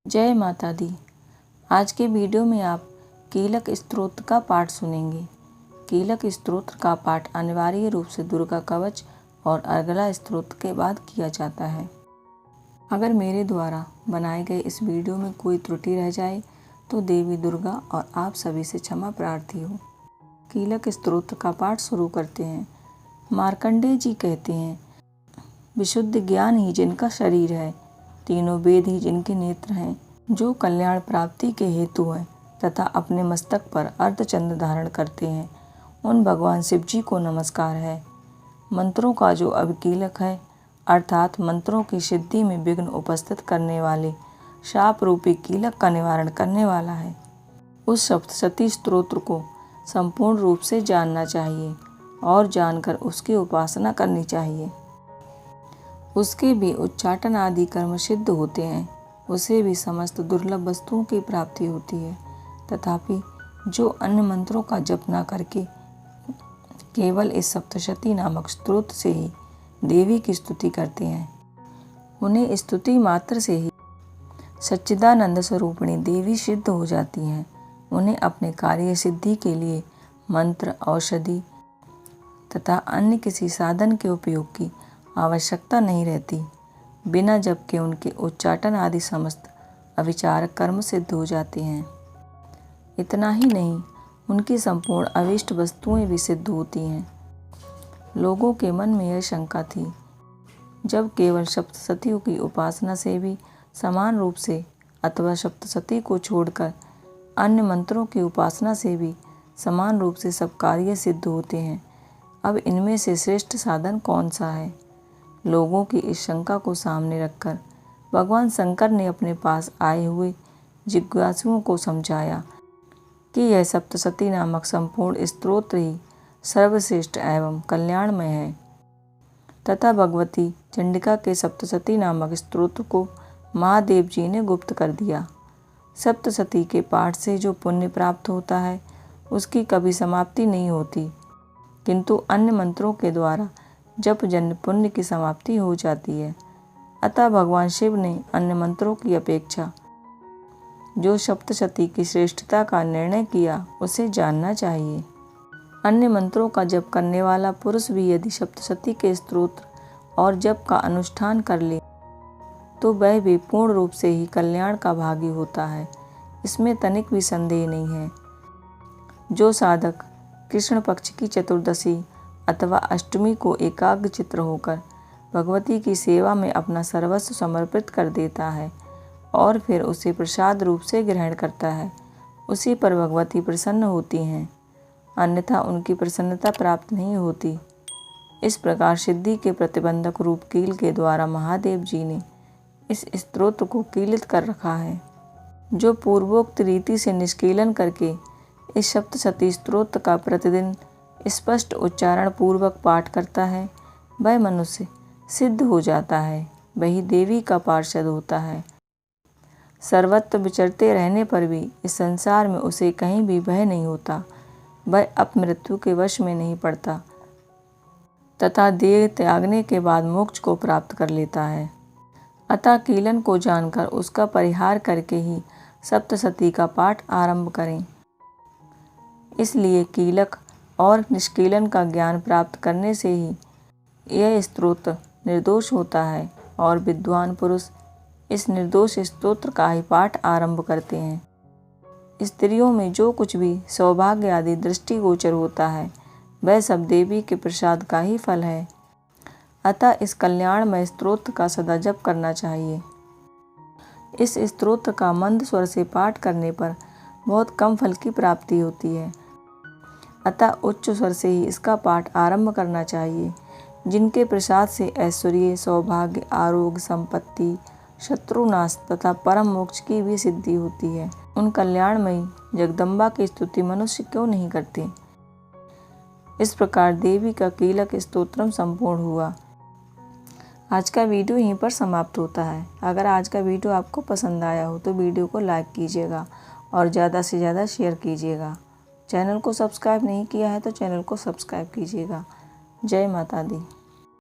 जय माता दी। आज के वीडियो में आप कीलक स्तोत्र का पाठ सुनेंगे। कीलक स्तोत्र का पाठ अनिवार्य रूप से दुर्गा कवच और अर्गला स्तोत्र के बाद किया जाता है। अगर मेरे द्वारा बनाए गए इस वीडियो में कोई त्रुटि रह जाए तो देवी दुर्गा और आप सभी से क्षमा प्रार्थी हूँ। कीलक स्तोत्र का पाठ शुरू करते हैं। मार्कंडेय जी कहते हैं, विशुद्ध ज्ञान ही जिनका शरीर है, तीनों वेद ही जिनके नेत्र हैं, जो कल्याण प्राप्ति के हेतु हैं तथा अपने मस्तक पर अर्धचंद्र धारण करते हैं, उन भगवान शिव जी को नमस्कार है। मंत्रों का जो अभिकीलक है, अर्थात मंत्रों की सिद्धि में विघ्न उपस्थित करने वाले शाप रूपी कीलक का निवारण करने वाला है, उस सप्तशती स्तोत्र को संपूर्ण रूप से जानना चाहिए और जानकर उसकी उपासना करनी चाहिए। उसके भी उच्चाटन आदि कर्म सिद्ध होते हैं, उसे भी समस्त दुर्लभ वस्तुओं की प्राप्ति होती है। तथापि जो अन्य मंत्रों का जप न करके केवल इस सप्तशती नामक स्तोत्र से ही देवी की स्तुति करते हैं, उन्हें स्तुति मात्र से ही सच्चिदानंद स्वरूपिणी देवी सिद्ध हो जाती हैं। उन्हें अपने कार्य सिद्धि के लिए मंत्र, औषधि तथा अन्य किसी साधन के उपयोग की आवश्यकता नहीं रहती। बिना जप के उनके उच्चाटन आदि समस्त अविचारक कर्म सिद्ध हो जाते हैं। इतना ही नहीं, उनकी संपूर्ण अविष्ट वस्तुएं भी सिद्ध होती हैं। लोगों के मन में यह शंका थी, जब केवल सप्तशती की उपासना से भी समान रूप से अथवा सप्तशती को छोड़कर अन्य मंत्रों की उपासना से भी समान रूप से सब कार्य सिद्ध होते हैं, अब इनमें से श्रेष्ठ साधन कौन सा है? लोगों की इस शंका को सामने रखकर भगवान शंकर ने अपने पास आए हुए जिज्ञासुओं को समझाया कि यह सप्तशती नामक संपूर्ण स्तोत्र ही सर्वश्रेष्ठ एवं कल्याणमय है तथा भगवती चंडिका के सप्तशती नामक स्तोत्र को महादेव जी ने गुप्त कर दिया। सप्तशती के पाठ से जो पुण्य प्राप्त होता है उसकी कभी समाप्ति नहीं होती, किंतु अन्य मंत्रों के द्वारा जप जन्य पुण्य की समाप्ति हो जाती है। अतः भगवान शिव ने अन्य मंत्रों की अपेक्षा जो सप्तशती की श्रेष्ठता का निर्णय किया उसे जानना चाहिए। अन्य मंत्रों का जप करने वाला पुरुष भी यदि सप्तशती के स्तोत्र और जप का अनुष्ठान कर ले तो वह भी पूर्ण रूप से ही कल्याण का भागी होता है, इसमें तनिक भी संदेह नहीं है। जो साधक कृष्ण पक्ष की चतुर्दशी अथवा अष्टमी को एकाग्र चित्त होकर भगवती की सेवा में अपना सर्वस्व समर्पित कर देता है और फिर उसे प्रसाद रूप से ग्रहण करता है, उसी पर भगवती प्रसन्न होती हैं, अन्यथा उनकी प्रसन्नता प्राप्त नहीं होती। इस प्रकार सिद्धि के प्रतिबंधक रूप कील के द्वारा महादेव जी ने इस स्तोत्र को कीलित कर रखा है। जो पूर्वोक्त रीति से निष्कीलन करके इस सप्तशती स्तोत्र का प्रतिदिन स्पष्ट उच्चारण पूर्वक पाठ करता है, वह मनुष्य सिद्ध हो जाता है, वही देवी का पार्षद होता है। सर्वत्र विचरते रहने पर भी इस संसार में उसे कहीं भी भय नहीं होता, वह अपमृत्यु के वश में नहीं पड़ता तथा देह त्यागने के बाद मोक्ष को प्राप्त कर लेता है। अतः कीलन को जानकर उसका परिहार करके ही सप्तशती का पाठ आरंभ करें। इसलिए कीलक और निष्कीलन का ज्ञान प्राप्त करने से ही यह स्तोत्र निर्दोष होता है और विद्वान पुरुष इस निर्दोष स्तोत्र का ही पाठ आरंभ करते हैं। स्त्रियों में जो कुछ भी सौभाग्य आदि दृष्टिगोचर होता है वह सब देवी के प्रसाद का ही फल है। अतः इस कल्याणमय स्तोत्र का सदा जप करना चाहिए। इस स्तोत्र का मंद स्वर से पाठ करने पर बहुत कम फल की प्राप्ति होती है, अतः उच्च स्वर से ही इसका पाठ आरंभ करना चाहिए। जिनके प्रसाद से ऐश्वर्य, सौभाग्य, आरोग्य, संपत्ति, शत्रुनाश तथा परम मोक्ष की भी सिद्धि होती है, उन कल्याणमयी जगदम्बा की स्तुति मनुष्य क्यों नहीं करते। इस प्रकार देवी का कीलक स्तोत्रम संपूर्ण हुआ। आज का वीडियो यहीं पर समाप्त होता है। अगर आज का वीडियो आपको पसंद आया हो तो वीडियो को लाइक कीजिएगा और ज़्यादा से ज़्यादा शेयर कीजिएगा। चैनल को सब्सक्राइब नहीं किया है तो चैनल को सब्सक्राइब कीजिएगा। जय माता दी।